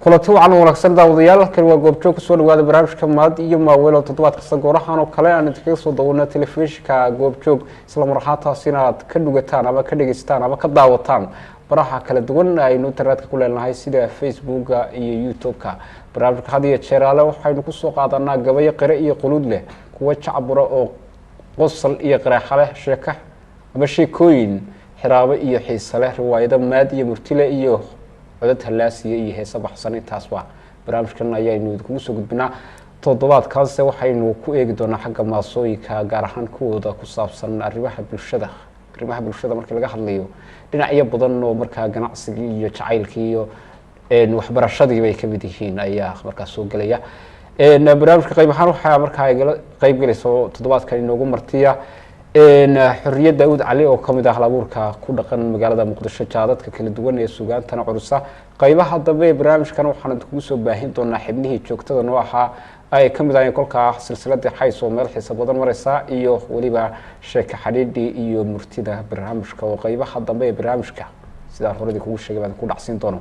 kulanti wacan wanaagsan daawadayaal kan waa goobjoog soo dhawaada barnaamijka maad iyo maaweel oo toddobaad kasta goorahan oo kale aan idinkaga soo daawano telefishinka goobjoog isla marxaataas inaad ka dhugataan ama ka dhageystaan ama ka daawataan baraha kala duwan aynu internetka ku leenahay sida facebooka iyo youtube-ka barnaamijka had iyo jeeraale waxaynu kusoo qaadanaa gabayo qire iyo quluud leh kuwa jacbura oo qosol iyo qiraxa leh sheeka ama sheekooyin xiraabo iyo xiiso leh riwaayado maad iyo murtile iyo codad halaasiya iyo heesa baxsan intaasba barnaamijkan ayaynu idinku soo gudbinaa toddobaadkaanse waxaynu ku eegi doonaa xagga maasooyinka gaar ahaan kuwooda ku saabsan arrimaha bulshada markii laga hadlayo dhinacyo badan oo markaa ganacsigii iyo jacaylkii iyo waxbarashadii bay ka mid yihiin ayaa markaa soo gelaya barnaamijka qayb ahaan waxaa markaa igala qayb galayso toddobaadkan inoogu martiya xorriyad daawud cali oo kamid ah halabuurka ku dhaqan magaalada muqdisho jaadadka kala duwan ee sugaantana curusa qaybaha dambe ee barnaamijkan waxaan idinku soo baahin doonaa xibnihii joogtada noo ahaa ay kamid ahayeen kolkaa silsiladii xays oo meel xiiso badan mareysa iyo weliba sheeka xadhiidhi iyo murtida barnaamijka oo qaybaha dambe ee barnaamijka sidaan horadii kugu sheegay baan ku dhacsiin doono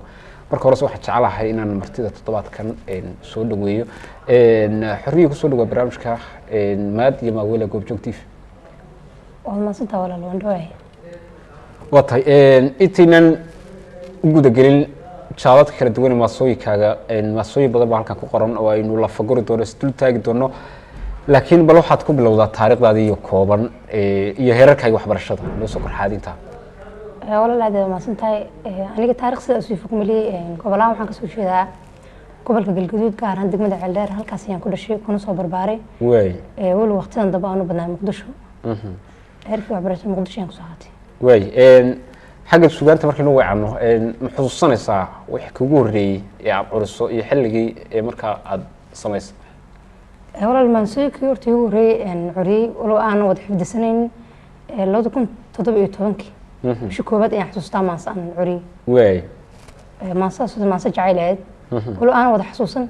marka horese waxaan jecelahay inaan martida toddobaadkan soo dhaweeyo xorriya kusoo dhawaa barnaamijka maad iyo maaweela goobjoog tv waa tahay intaynan u gudagelin jaadadka kala duwan maasooyinkaaga maasooyin badan baa halkan ku qoran oo aynu lafaguri doono isdul taagi doono laakiin bal waxaad ku bilowdaa taariikhdaadii iyo kooban iyo heerarkaaga waxbarashada noo soo korxaadinta walaal aad maasan tahay aniga taariikh sidaas u fukmilay gobolaha waxaan kasoo jeedaa gobolka galgaduud gaar ahaan degmada ceeldheer halkaas ayaan ku dhashay kuna soo barbaaray weli waqtidan dambe aan u badnaa muqdisho heerkii waxbarashada muqdisho ayaan kusoo qaatay xagga sugaanta markaynu weecanno ma xusuusanaysaa wixii kugu horreeyey ee aad curiso iyo xilligii ee markaa aada samaysay walaal maansooyinkii horta igu horreeyey curiyey walow aanan wada xifdisanayn 2017 bishii koobaad ayaan xasuustaa maanse aan curiyey maansadaas maanse jacayl ahayd walow aanan wada xasuusan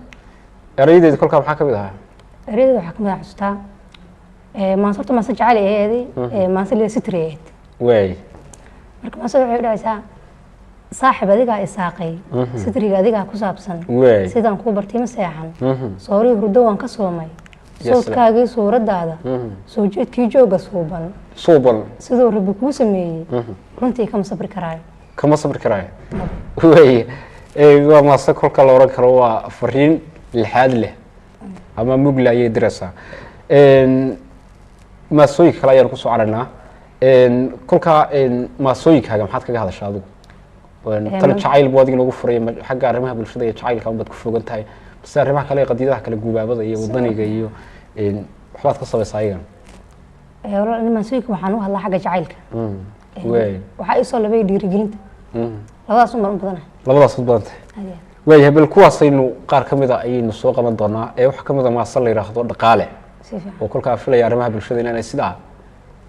erayadeedi kolkaa maxaa kamid ahaa erayadeeda waxaa kamid ah xasuustaa maanse horta maanse jacayl ay ahaday maanse lia sitri ahayd marka maasada waxay dhahaysaa saaxib adigaa isaaqay sitriga adigaa ku saabsan sidaan kuu bartay ma seexan soorii hurdo waan ka soomay soodkaagii suuradaada soo jeedkii jooga suuban siduu rabbi kuu sameeyey runtii kama sabri karaayo waa maase kolka la oran karo waa fariin lixaad leh ama mugla ayay diraysaa maasooyinka kale ayaan kusoo caraynaa kolkaa maasooyinkaaga maxaad kaga hadashaa adigu tan jacayl buu adiga noogu furay xagga arrimaha bulshada iyo jacaylka unbaad ku fogan tahay base arrimaha kale qadiyadaha kale gubaabada iyo wadaniga iyo waxbaad ka samaysaa ayagan walaal maasooyinka waxaan u hadlaa xagga jacaylka waxaa isoo labay dhiirigelinta labadaas un baan u badanahay labadaas u badan tahay waayahay bal kuwaasaynu qaar ka mid a ayaynu soo qaban doonaa waxaa ka mid a maase la yidhaahdo dhaqaale oo kolkaa filaya arrimaha bulshada inaanay sidaa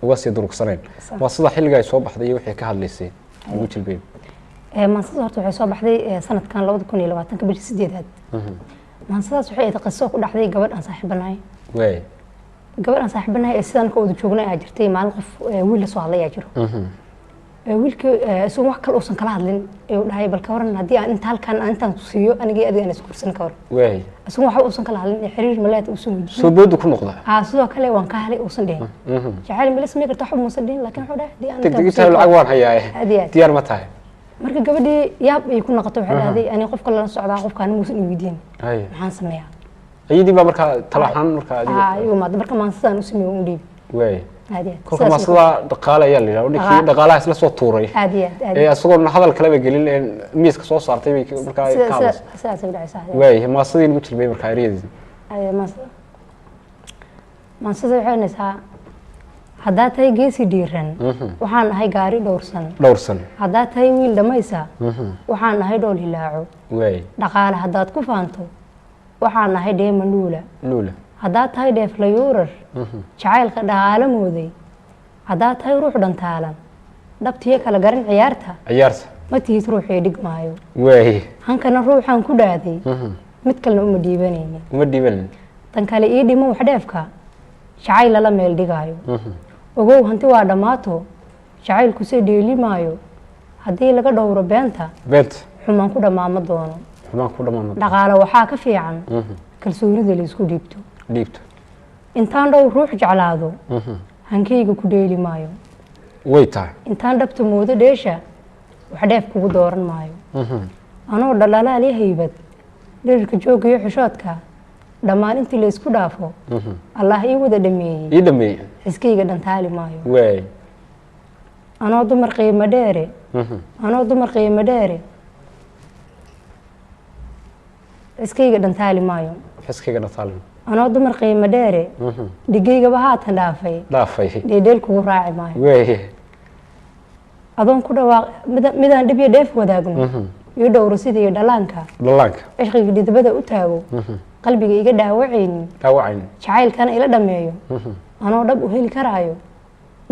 uga sii durugsanayn waa sida xilliga ay soo baxday iyo wixii ka hadlaysay ugu jilbeen maansada horta waxay soo baxday sanadkan 2020 bishii 8aad maansadaas waxay ahayd qiso ku dhaxday gabadh aan saaxiibanahay gabadh aan saaxiibanahay ee sidaan ka wada joognay ayaa jirtay maalin qof wiil la soo hadlay ayaa jiro wiilkii isagoo wax kale uusan kala hadlin ayuu dhahay bal ka waran haddii aan inta halkan aan intaan tusiyo anigii adiga aan iskursan ka waran isagoo waxba uusan kala hadlin xiriir malaad uusan weydiin soo boodu ku noqda sidoo kale waan ka helay uusan dhihin jacayl milis ma kartaa waxba muusan dhihin laakiin wuxuu dhahay haddii aan degdegita lacag waan hayaa diyaar ma tahay marka gabadhii yaab ay ku noqotay waxay dhahday ani qofka la socdaa qofkaan muusan i weydiin maxaan sameeyaa ayadii baa markaa talaxan markaa ayuu maad marka maansadaan u sameeyo u dhiib kolka maasada dhaqaale ayaa la yidhaha ninkii dhaqaalaha isla soo tuuray isagoon hadal kaleba gelin miiska soo saartay bay markaa ka hadlaysaa maasadii lagu jilbay markaa eryadeedi maasada waxay naysaa haddaa tahay geesi dhiiran waxaan nahay gaari dhowrsan haddaa tahay wiil dhamaysa waxaan nahay dhool hilaaco dhaqaale haddaad ku faanto waxaan nahay dheema luula haddaad tahay dheeflayuurar jacaylka dhaqaale mooday haddaad tahay ruux dhantaalan dhabtiyo kala garan ciyaarta ma tihid ruuxii dhig maayo hankana ruuxaan ku dhaaday mid kalena uma dhiibanaynin tan kale ii dhimo wax dheefka jacayl lala meel dhigaayo ogow hanti waa dhammaato jacaylku se dheeli maayo haddii laga dhowro beenta xumaan ku dhammaama doono dhaqaale waxaa ka fiican kalsoonida la isku dhiibto intaan dhow ruux jeclaado hankayga ku dheeli maayo way tahay intaan dhabta moodo dheesha wax dheef kugu dooran maayo anoo dhalaalaal iyo haybad dherarka joogga iyo xishoodka dhammaan intii la isku dhaafo allah ii wada dhameeyey xiskayga dhantaali maayo anoo dumar qiimo dheere xiskayga dhantaali maayo anoo dumar qiimo dheere dhigaygaba haatan dhaafay dheedheel kugu raaci maayo adoon ku dhawaaq midaan dhib iyo dheef wadaagno iyo dhowro sida iyo dhalaanka cishqiga dhidibada u taago qalbiga iga dhaawacaynin jacaylkana ila dhameeyo anoo dhab u heli karaayo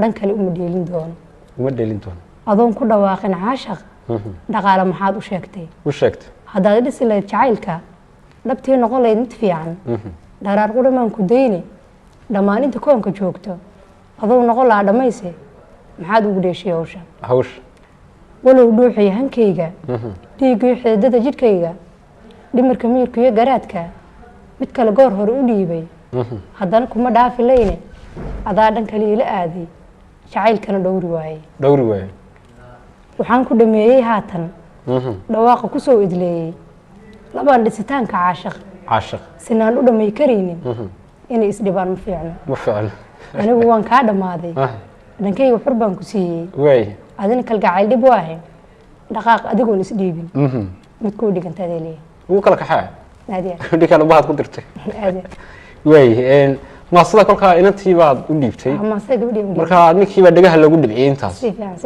dhan kale uma dheelin doono adoon ku dhawaaqin caashaq dhaqaale maxaad u sheegtay haddaad dhisi lahayd jacaylka dhabtii noqon lahayd mid fiican dharaar qudhamaan ku dayne dhammaan inta koonka joogto adou noqon lahaa dhammayse maxaad ugu dheeshay hawsha walow dhuuxiyo hankayga dhiiggiyo xididada jidhkayga dhimarka miyirka iyo garaadka mid kale goor hore u dhiibay haddana kuma dhaafi layne adaa dhan kale ila aaday jacaylkana dhowri waaye waxaan ku dhameeyey haatan dhawaaqa ku soo idleeyey labaan dhisitaanka caashaq sinaan u dhamay karaynin inay isdhibaan ma fiicno anigu waan kaa dhammaaday dhankayga xur baan ku siiyey adina kalgacayl dhib waahe dhaqaaq adigoon isdhiibin mid kuu dhigantaadee leeyahay ugu kala kaxaa dhikan baad ku dirtay maasada kolkaa inantii baad u dhiibtay markaa ninkiibaa dhegaha loogu dhibciyey intaas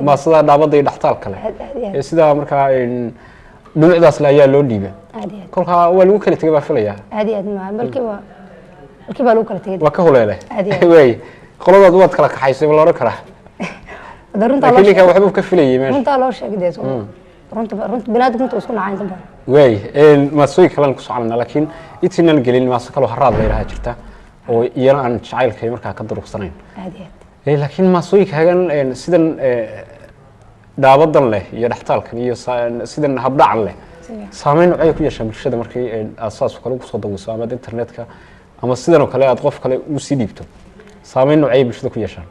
maasada dhaabada iyo dhaxtaal kale sidaa markaa dhumucdaasle ayaa loo dhiiba kolkaa waa lagu kala tegay baa filayaa waa ka huleele qoladaad waad kala kaxaysay ma laodhan karaa laakiin ninkaa waxbuu ka filayay maasooyin kalean ku soconana laakiin intiinaan gelin maaso kaloo haraad la yidhaha jirta oo iyana aan jacaylkay markaa ka durugsanayn laakiin maasooyinkaagan sidan dhaabadan leh iyo dhaxtaalkan iyo sidan habdhacan leh saameyn nocay ku yeeshaan bulshada markii aad saas kale ugu soo dawiso ama internetka ama sidanoo kale aad qof kale ugu sii dhiibto saameyn nocay bulshada ku yeeshaan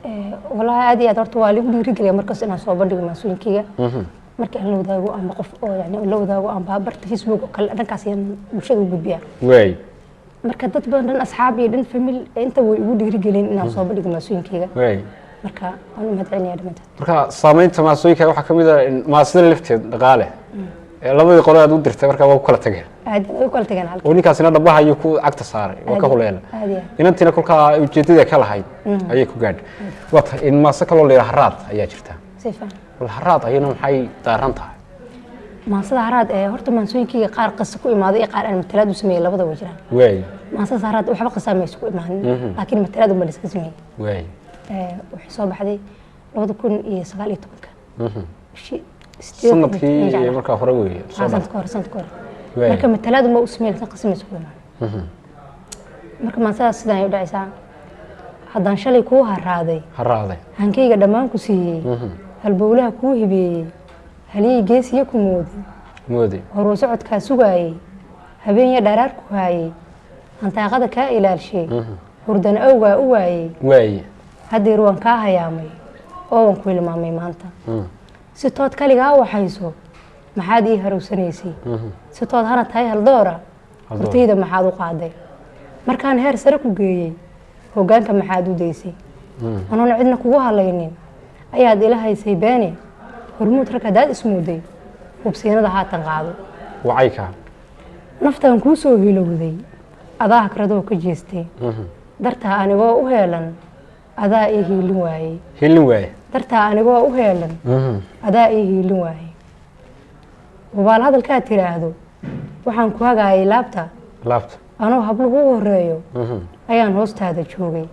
wallaahi aad iyo aad horta waa lagu dhiirigeliya markaas inaan soo bandhigo maasooyinkayga marka aan la wadaago ama qof oo yani la wadaago ama barta Facebook oo kale dhankaas ayaan bulshada u gudbiyaa marka dad badan dhan asxaab iyo dhan famil inta way ugu dhiirigelin inaan soo bandhigo maasooyinkayga marka aan u mahadcelinayaa dhammaantood marka saameynta maasooyinka waxaa kamid ah maasada lafteed dhaqaale labadii qolo aad u dirtay marka waa ku kala tageen oo ninkaasina dhabaha ayuu ku cagta saaray waa ka huleela inantiina kolkaa ujeedada ka lahayd ayay ku gaadhay waata in maaso kaloo la yidhaha haraad ayaa jirta haraad ayana maxay daaran tahay maasada haraad horta maasooyinkayga qaar qisa ku imaaday iyo qaar aan matalaad u sameeyey labada way jiraan maasada haraad waxba qisaa maysu ku imaanin laakiin matalaad uma liska sameeyey waxay soo baxday 2019 sanadkii markaa hore weeye sanadka hore marka matalaad uma u sameeyey qisa maysu ku imaanin marka maasadaas sidaan ay u dhacaysaa haddaan shalay kuu haraaday hankayga dhammaan ku siiyey halbowlaha kuu hibeeyey haliyey geesiyo ku mooday horuu socodkaa sugaayey habeenya dharaar ku haayey hantaaqada kaa ilaalshay hurdana awgaa u waayey haddeer waan kaa hayaamay oo waan ku hilmaamay maanta si tood kaligaa waxayso maxaad ii harowsanaysay si tood hana tahay haldoora hortayda maxaad u qaaday markaan heer sare ku geeyey hoggaanka maxaad u daysay anoona cidna kugu halaynin ayaad ila haysay beene hormuud rag haddaad ismooday hubsiinada haatan qaado naftaan kuu soo hilowday adaa hakradoo ka jeestay dartaa anigoo u heelan adaa ii hiilin waayey dartaa anigoo u heelan adaa ii hiilin waayey wabaal hadalkaad tiraahdo waxaan ku hagaayay laabta anoo habluhu u horeeyo ayaan hoostaada joogay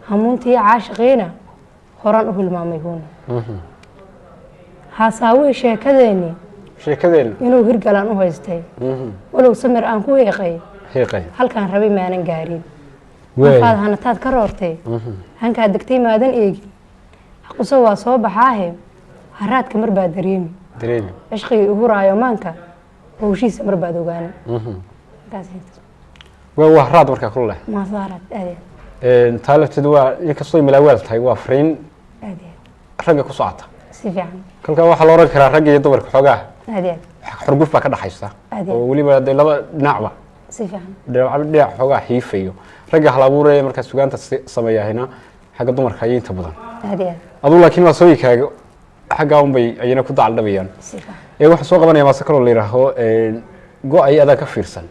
hamuuntii caashiqiina horaan u hilmaamay huuna haasaawihii sheekadeeni inuu hirgalaan u haystay walow samir aan ku heeqay halkaan rabay maanan gaarin markaad hanataad ka roortay hankaad degtay maadan eegin xaquso waa soo baxaahe haraadka mar baa dareemi cishqigii uhuraayo maanka hawshiisa mar baad ogaani waa raad markaa ku leh maasaarad aad taa lafteedu waa inkastoo malaaweel tahay waa fariin aad ragga ku socota si fiican kalka waxaa la oran karaa ragga iyo dumarka xoogaa aad xurguf baa ka dhaxaysa oo weliba dee laba dhinacba si fiican dhinac xoogaa xiifayo ragga hal abuuraya markaa sugaanta sameeyahayna xagga dumarka ayay inta badan aad aduu laakiin waa sooyinkaaga xaggaa unbay ayana ku dacaldhabayaan si fiican waxaa soo qabanaya maase kaloo la yidhaaho go-ay adaan ka fiirsan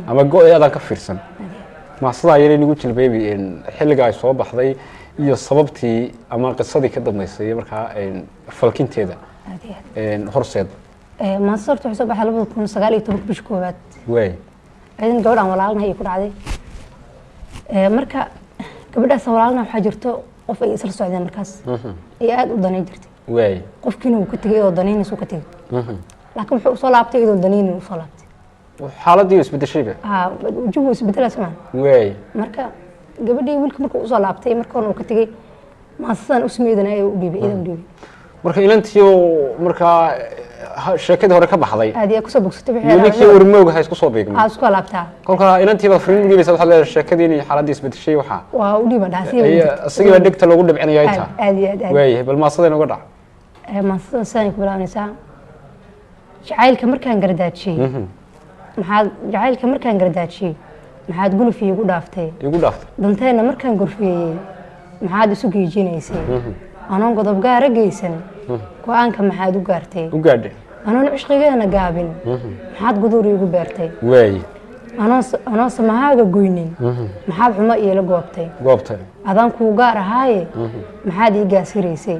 ama go-ay adaan ka fiirsan maasada ayana nagu jilbeebi xilliga ay soo baxday iyo sababtii ama qisadii ka dambeysay markaa falkinteeda horseed maasada horta waxay soo baxday 2019 bishii koowaad waay ciidan gabadhan walaalnahay ku dhacday marka gabadhaas walaalna waxaa jirto qof ay isla socdeen markaas ay aad u danay jirtay waay qofkiina uu ka tagay oo danaynaysu ka tagay laakiin wuxuu soo laabtay iyadoo danaynin u soo laabtay xaaladii isbedeshayba wajigu isbedelaa soo waay marka gabadhii wiilka markuu usoo laabtay markoona uu ka tagay maasadan u sameydana ay u dhiibay idan u dhiibay marka inantii markaa sheekadii hore ka baxday aad iyo kusoo bogsatay ninkii warmowga ha isku soo beegmay isku laabtaa kolka inantii baa fariin u dhiibaysa waxaad leedahay sheekadii inay xaaladii isbedeshay waxaa waa u dhiiban asigii baa dhegta loogu dhibcinaya inta aad iyo aad waayahay bal maasadeen uga dhac maasadan sidaan ku bilaabanaysaa jacaylka markaan gardaajiyey jacaylka markaan gardaajiyey maxaad guluf iigu dhaaftay danteenna markaan gorfeeyey maxaad isu geejinaysay anoon godob gaara geysan go-aanka maxaad u gaartay anoon cishqigeena gaabin maxaad gudur iigu beertay anoon samahaaga goynin maxaad xumo iila goobtay adaan kuu gaar ahaaye maxaad ii gaasiraysay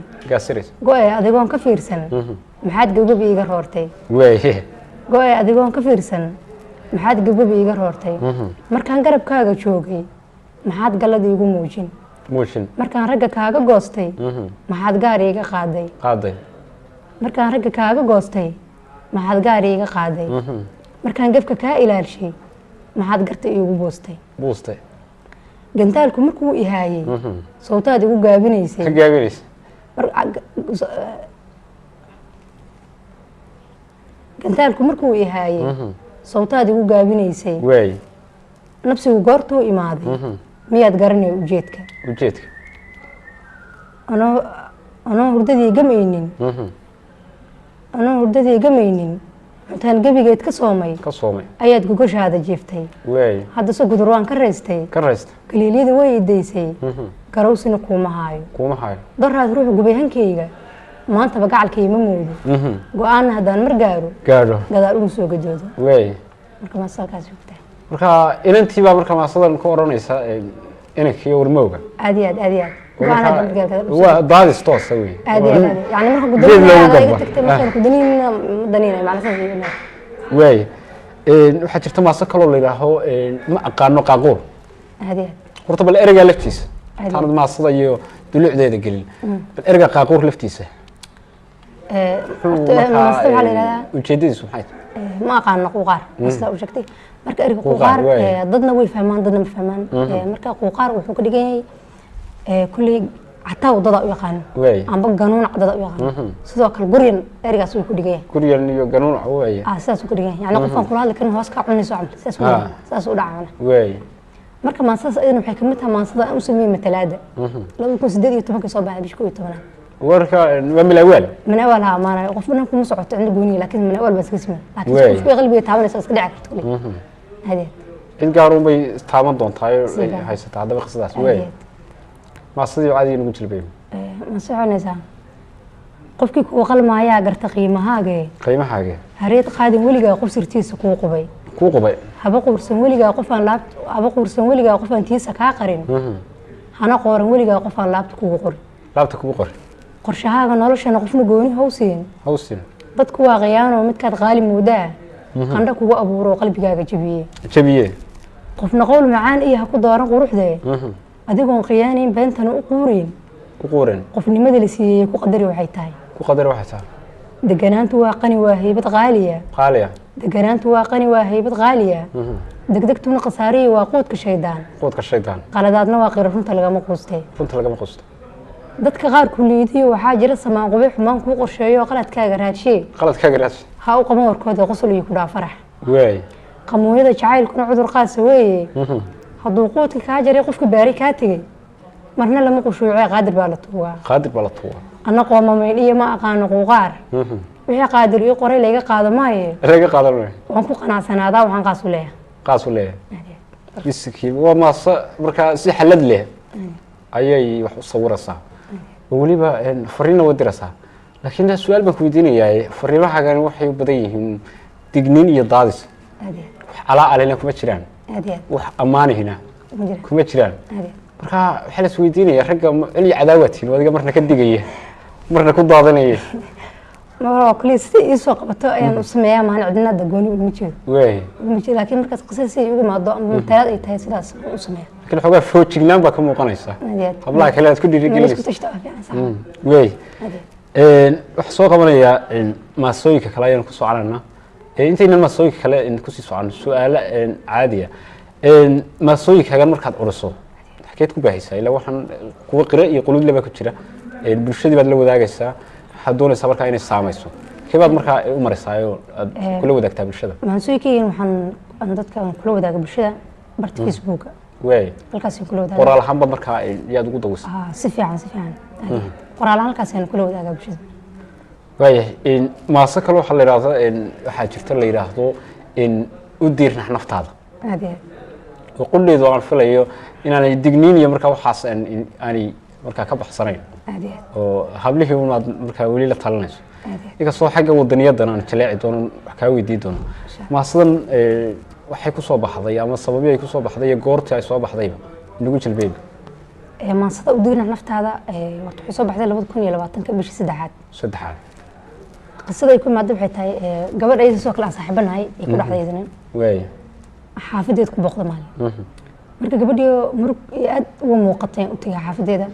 go-e adigoon ka fiirsan maxaad gabgab iiga roortay go-e adigoon ka fiirsan maxaad gabgab iiga roortay markaan garabkaaga joogay maxaad gallad iigu muujin markaan ragga kaaga goostay maxaad gaar iiga qaaday markaan ragga kaaga goostay maxaad gaar iiga qaaday markaan gefka kaa ilaalshay maxaad garta iigu buustay gantaalku markuu ihaayey sawtaad igu gaabinaysay gantaalku markuu ihaayey sawtaad igu gaabinaysay nafsigu goortuu imaaday miyaad garanay ujeedka anoo hurdadii gamaynin intaan gebigeed ka soomay ayaad gogoshaada jiiftay haddase gudur waan ka raystay galiilyada way idaysay garowsina kuuma haayo daraad ruux gubay hankayga maantaba gacalkay ma moodo go-aanna haddaan mar gaaro gadaal ugu soo gadoodo marka maasalkaas joogtaa marka inantii baa marka maasadan ka oranaysa inankii warmowga aad iyo aad waa daadis toosa wey yani marka gudaniga tagtay markaan gudaniina daniina macnaheedu way waxa jirta maasa kaloo la yiraahdo ma aqaano qaaquur aad iyo horta bal ereyga laftiisa taanad maasada iyo dulucdeeda gelin bal ereyga qaaquur laftiisa maasada waxa la yiraahdaa ujeedadiisu maxay ma aqaano quuqaar maasada u sheegtay marka ereyga quuqaar dadna way fahmaan dadna ma fahmaan marka quuqaar wuxuu ka dhigan yahay kulli hataa wadada u yaqaan amba ganuun cadada u yaqaan sidoo kale guryan erigaas uu ku dhigay guryan iyo ganuun way sidaas uu ku dhigay yani qofkan kula hadli karin hoos ka cunayso amal sidaas u dhacana way marka maansada aydan waxay kamid tahay maansada aan u sameeyay matalaada 2018 soo baxay bishii 12 warka mamilawal ha maana qofna kuma socoto inda gooni laakiin manawal bas ka sameeyay laakiin qofka qalbiga taabanaysa iska dhici karto hadee in gaarun bay taaban doontaa haysataa hadaba qisadaas way maasadii caadi nagu jilbay ma soconaysaa qofkii ku qalmaaya garta qiimahaaga hareed qaadin weligaa qof sirtiisa kuu qubay haba quursan weligaa qofaan tiisa kaa qarin hana qooran weligaa qofaan laabta kugu qori qorshahaaga noloshana qofna gooni hawsiin dadku waa khiyaano midkaad qaali moodaa qandha kugu abuuro qalbigaaga jabiye qofna qowl macaan iyo ha ku dooran quruxdee adigoon khiyaanayn beentana u quurin qofnimada la siiyey ku qadari waxay tahay deganaantu waa qani waa haybad qaaliya degdegtuna khasaariya waa quudka shaydaan qaladaadna waa qira runta lagama quuste dadka qaar kuliidiyo waxaa jira samaan qubay xumaan kuu qorsheeyo qaladkaaga raadshe ha u qaban warkooda qosol iyo ku dhaa farax qamoonida jacaylkuna cudur qaasa weeye hadduu quudka kaa jaray qofka baari kaa tegey marna lama qushuucee qaadir baa la tuugaa anna qoomamayn iyo ma aqaano quuqaar wixii qaadir ii qoray layga qaado maaye waan ku qanacsanaadaa waxaan qaas u leeyahay waa maase markaa si xalad leh ayay wax u sawiraysaa oo weliba fariinna waa diraysaa laakiin su-aal baan ku weydiinayaa fariimahaagan waxay u badan yihiin digniin iyo daadis wax calaa alena kuma jiraan wax ammaanihina kuma jiraan marka waxaa la is weydiinaya ragga celi cadaawatiin adiga marna ka digaya marna ku daadanaya maroo kaliya si ii soo qabato ayaan u sameeyaa mahan cidnada gooni uma jeedo laakiin markaas qisas si ugu maado ama talaad ay tahay sidaas u sameeyaa laakiin xogaa foojignaan baa ka muuqanaysa hablaha kale aad ku dhiirigelinaysa wax soo qabanaya maasooyinka kale ayaan ku soo calanaa intaynan maasooyinka kale kusii socon su-aalo caadiya maasooyinkaagan markaad curiso xageed ku baahaysaa ilaa waxaan kuwa qira iyo quluudle baa ku jira bulshadii baad la wadaagaysaa waxaad doonaysaa markaa inay saamayso kebaad markaa u maraysaa oo aad kula wadaagtaa bulshada maasooyinkaygan waxaan dadka kula wadaaga bulshada barta facebooka halkaas kula wadaaga qoraal ahaanba markaa yaad ugu dawaysaa si fiican qoraal halkaas ayaan kula wadaaga bulshada waayahay maaso kale waxaa la yidhaahdo waxaa jirta la yidhaahdo u diirnax naftaada oo qulleedu aan filayo inaanay digniin iyo markaa waxaas aanay markaa ka baxsanayn oo hablihii unaad markaa weli la talinayso inkastoo xagga wadaniyadan aan jaleeci doono wax kaa weydii doono maasadan waxay ku soo baxday ama sababii ay ku soo baxday iyo goortii ay soo baxdayba inagu jilbeeb maasada u diirnax naftaada waxay soo baxday 2020 bishii saddexaad qisada ay ku maado waxay tahay gabadh ay soo kala saaxiibanahay ay ku dhaxdaydeen xaafadeed ku boqdo maalin marka gabadhii murug aad uga muuqatay u tagay xaafadeeda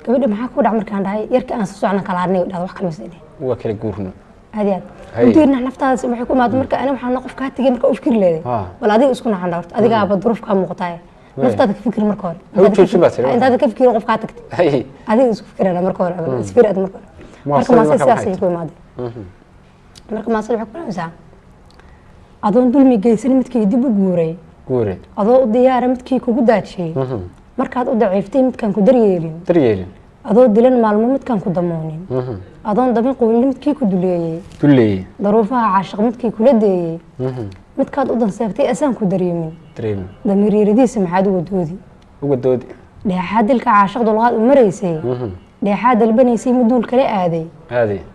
gabadha maxaa ku dhac markaan dhahay yarka aan soo socon kala arnay dhaad wax kale mas'alee waa kala guurno aad u diirnax naftaada waxay ku maado marka ana waxaan qof ka tagay marka u fikir leeyahay bal adiga isku naxan dhaarto adiga aba duruuf ka muuqatay naftaada ka fikir marka hore intaad ka fikir qof ka tagtay adiga isku fikirana marka hore isfiirad marka marka ma sidaas ay ku maaday marka ma waxay ku raaysaa adoon dulmi geysan midkii dib u guuray adoo u diyaara midkii kugu daajiyay markaad u daciiftay midkaan ku daryeelin adoo dilan maalmo midkaan ku damoonin adoon dabin qoolin midkii ku duleeyay daruufaha caashiq midkii kula deeyay midkaad u danseebtay asaan ku dareemin damiiriyadiisa maxaad uga doodi dheexaad dilka caashiq dulqaad u maraysay dheexaad dalbanaysay muduul kale aaday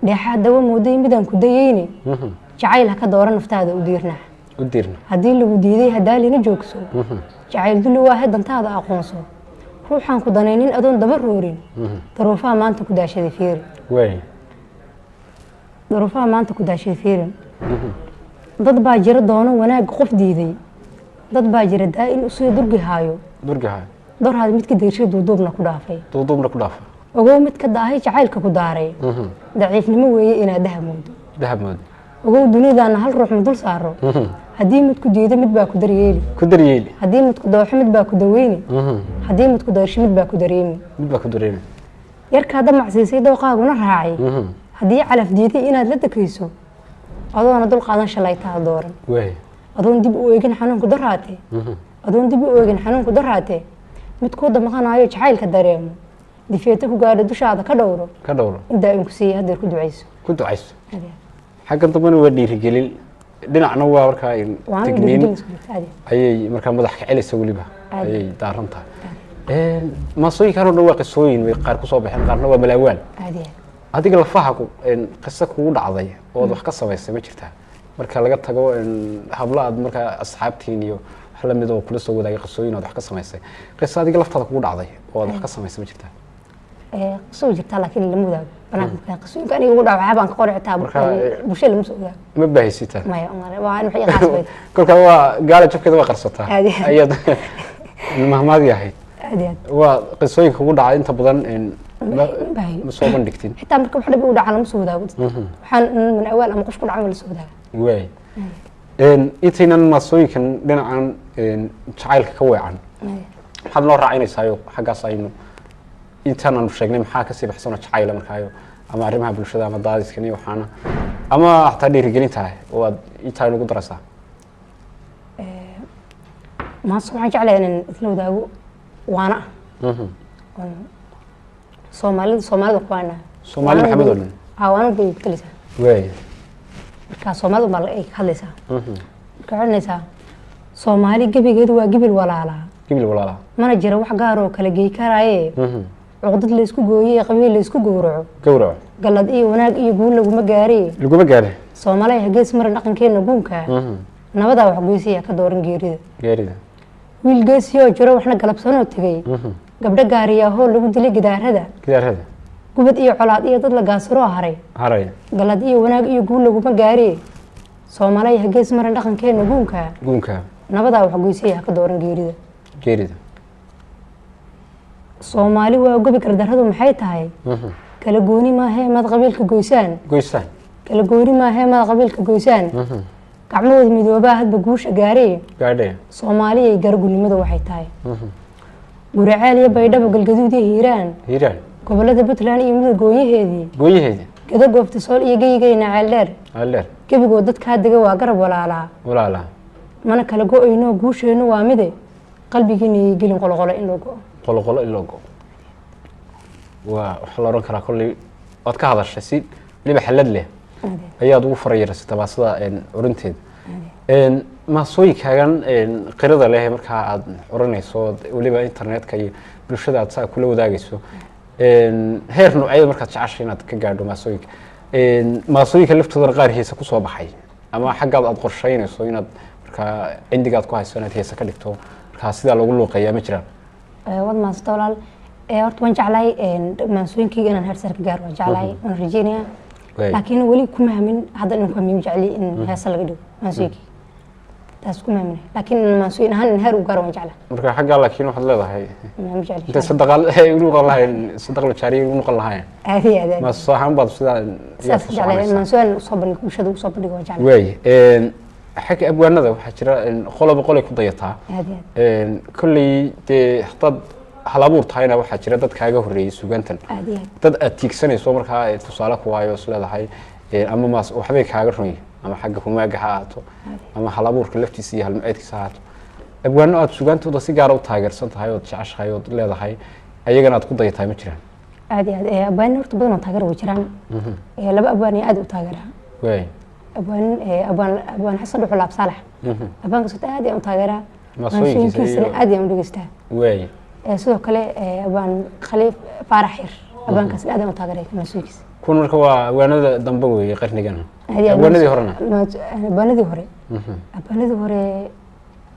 dheexaad dawa mooday midaan ku dayeyni jacayl ha ka doora naftaada u diirnax haddii lagu diiday hadaalina joogso jacayl dulli waa dantaada aqoonso ruuxaan ku danaynin adoon daba roorin daruufaha maanta ku daashaday fiirin dad baa jira doono wanaag qof diiday dad baa jira daa'in usoo durgi haayo dorhaad midka deershay duuduubna ku dhaafay ogow midka daahay jacaylka ku daaray daciifnimo weeye inaad dahab moodo ogow dunidaana hal ruux ma dul saaro haddii midku diido mid baa ku daryeeli haddii midku dooxo mid baa ku daweyni haddii midku dayrsho mid baa ku dareemi yarkaa damacsiisay dooqaaguna raacay haddii calaf diiday inaad la dekayso adoona dul qaadan shalaytaa dooran adoon dib u eegin xanuunku daraate mid kuu damaqanayo jacaylka dareemo difeeta ku gaadho dushaada ka dhowro intaa in ku siiyay haddeer ku ducayso xaggan dambana waa dhiirigelin dhinacna waa markaa digniin ayay markaa madax ka celaysa weliba ayay daaran tahay maasooyinkan oo dhan waa qisooyin bay qaar kusoo baxeen qaarna waa malaawaan adiga lafaha qiso kugu dhacday oo wax ka samaysay ma jirtaa marka laga tago habla aad markaa asxaabtiin iyo wax la mid oo kula soo wadaagay qisooyin aad wax ka samaysay qiso adiga laftaada kugu dhacday oo aad wax ka samaysay ma jirtaa qisoo jirtaa laakiin lama wadaago banaanka qisooyinka aniga ugu dhaca baan ka qori xitaa bulshada lama soo wadaago ma baahisitaa maya waa in wixii qaas bay kolka waa gaala jabkeeda waa qarsataa ayaad mahmaad yahay waa qisooyinka kugu dhacay inta badan ma soo bandhigtin xitaa marka wax dhib u dhacana ma soo wadaago waxaan min awaal ama qof ku dhacay la soo wadaago intaynan maasooyinkan dhinacan jacaylka ka weecan maxaad noo raacinaysaa xaggaas aynu intaan aanu sheegnay maxaa kasii baxsanoo jacayla markaayo ama arrimaha bulshada ama daadiskan iyo waxaana ama hataa dhiirigelin tahay oo aad intaa inagu daraysaa maanta waxaan jeclahay inaan isla wadaago waana soomaalida kuwaana Soomaali maxamed oo dhan waana bay ku talaysaa way marka Soomaalidu ma ay ka hadlaysaa marka waxaanaysaa Soomaali gabigeedu waa gibil walaala mana jira wax gaar oo kala geey karaaye cuqdad la isku gooyay qabiil la isku gowraco galad iyo wanaag iyo guul laguma gaari Soomaaliya gees mar dhaqankeena buunka nabada wax goysiya ka dooran geerida wiil geesiyo jiro waxna galabsanoo tagay gabdha gaariya hoo lagu dilay gidaarada gubad iyo colaad iyo dad la gaasiro haray galad iyo wanaag iyo guul laguma gaari Soomaaliya gees mar dhaqankeena buunka nabada wax goysiya ka dooran geerida Soomaali waa gobi gardaradu maxay tahay kala gooni ma ahay mad qabiilka goysaan kala gooni ma ahay mad qabiilka goysaan gacmahooda midooba hadba guusha gaaree Soomaaliya gargunimada waxay tahay guraceel iyo baydhabo galgaduud iyo hiiraan gobolada Puntland iyo mudug gooyaheedii gada goobta sool iyo geeygeena ceeldheer gabigood dadka dega waa garab walaala mana kala go'ayno guusheenu waa mide qalbigiina gelin qolqolo in loo go wax la oran karaa kulli waad ka hadashay si liba xalad leh ayaad ugu farayiraysaa tabaasada urinteed maasooyinkaagan qirada leh marka aad oranayso waliba internetka iyo bulshada aad saa kula wadaagayso heer noocyada markaad jeceshay inaad ka gaadho maasooyinka laftooda qaar heesa ku soo baxay ama xaggaad aad qorsheynayso inaad marka cindigaad ku hayso inaad heesa ka dhigto marka sidaa lagu luuqeeyaa ma jiraan wad maasta walaal horta waan jeclahay maasooyinkayga inaan heer sare ka gaaro waan jeclahay waan rajeynayaa laakiin weli kuma hamin hadda inaan ku hamiyo jecli in heesa laga dhigo maasooyinkayga taas kuma hamin laakiin maasooyin ahaan in heer u gaaro waan jeclahay marka xaggaa laakiin waxaad leedahay ma jecli inta sadaqal jaariye ugu noqon lahayn aad maasoo ahaan baad sidaa jeclahay maasooyin soo bandhig bulshada u soo bandhigo waan jeclahay way xagga abwaanada waxaa jira qoloba qolay ku dayataa kolley dee hadaad hal abuur tahayna waxaa jira dad kaaga horreeyay sugaantan dad aad tiigsanayso markaa tusaale ku waayo is leedahay ama waxbay kaaga runyi ama xagga humaaga ha ahaato ama hal abuurka laftiisa iyo halmaceedkiisa ha ahaato abwaano aad sugaantooda si gaara u taageersan tahay ood jeceshahay ood leedahay ayagana aad ku dayatahay ma jiraan abwaano horta badan oo taageer way jiraan laba abwaan aad u taageeraa abwaan xasan dhuxul laab saalax abwaanka soo aad u taageeraa maasooyinkiisana aad u dhageystaa sidoo kale abwaan khaliif faarax yar abwaankaas aad u taageeray maasooyinkiisa kun marka waa abwaanada dambe weeye qarnigan abwaanadii horena abwaanadii hore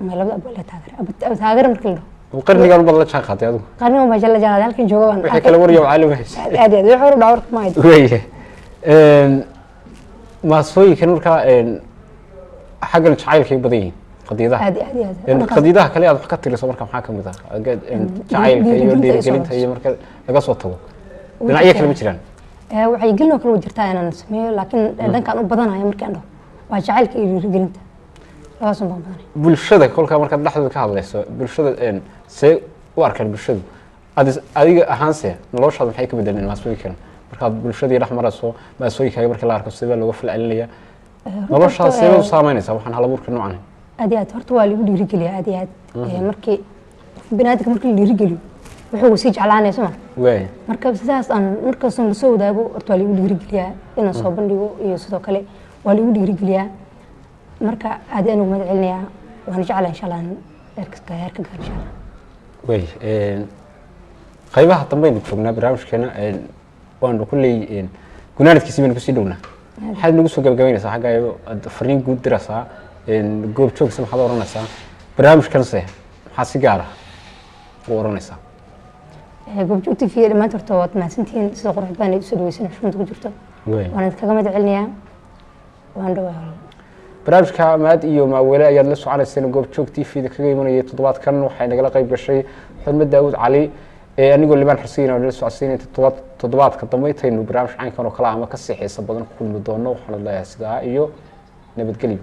ma labada abwaan la taageer marka la dhaho qarnigan baad la jaan qaatay adigu qarnigan baa la jaan halkan jooga waan wixii kala waryo caalami haysa aad wixii hore dhawr ma ayd weeye maasooyinkan markaa xaggan jacaylkay badan yihiin qadiidaha kale aad wax ka tiriso marka maxaa kamid ah jacaylka iyo dhiirigelinta iyo marka laga soo tago dhinacyo kale ma jiraan waxay gelin kale jirtaa inaan sameeyo laakiin dhankaan u badanayo markaan dhaho waa jacaylka iyo dhiirigelinta labadaas baan badanay bulshada kolka markaad dhexdooda ka hadlayso bulshada see u arkaan bulshadu adiga ahaanse noloshaada maxay ka bedeleen maasooyinkan markaad bulshadii dhex marayso maasooyinkaaga marka la arko sidee looga falcelinaya noloshaada sidee u saameynaysaa waxaan hal abuurka noocan aad horta waa lagu dhiirigeliyaa aad markii binaadamka markii la dhiirigeliyo wuxuu sii jeclaanayso ma marka sidaas aan markaas la soo wadaago horta waa lagu dhiirigeliyaa inaan soo bandhigo iyo sidoo kale waa lagu dhiirigeliyaa marka aad aan ugu mahad celinayaa waan jeclahay insha Allah heerka gaar insha Allah qaybaha dambe aynu joognaa barnaamijkeena waanu kulley gunaanadkiisii baynu kusii dhownaa maxaad nagu soo gabagabaynaysaa xagga aad fariin guud diraysaa goob joogsa maxaad oranaysaa barnaamijkanse maxaa si gaar ah u oranaysaa goob joogta fiye dhammaanta horta waad mahadsantihiin sida qurux badan ay usoo dhaweysana shunta ku jirto waan idinkaga mahad celinayaa waan dhawaa barnaamijka maad iyo maawele ayaad la soconayseen goob joog TV-da kaga imanayay toddobaadkan waxay nagala qayb gashay xudmad daawud cali anigoo libaan xuseen oo la socodsiinay toddobaadka dambe intaynu barnaamij caynkan oo kale ama ka sii xiiso badan ku kulmi doono waxaan leeyahay sidaa iyo nabadgelyo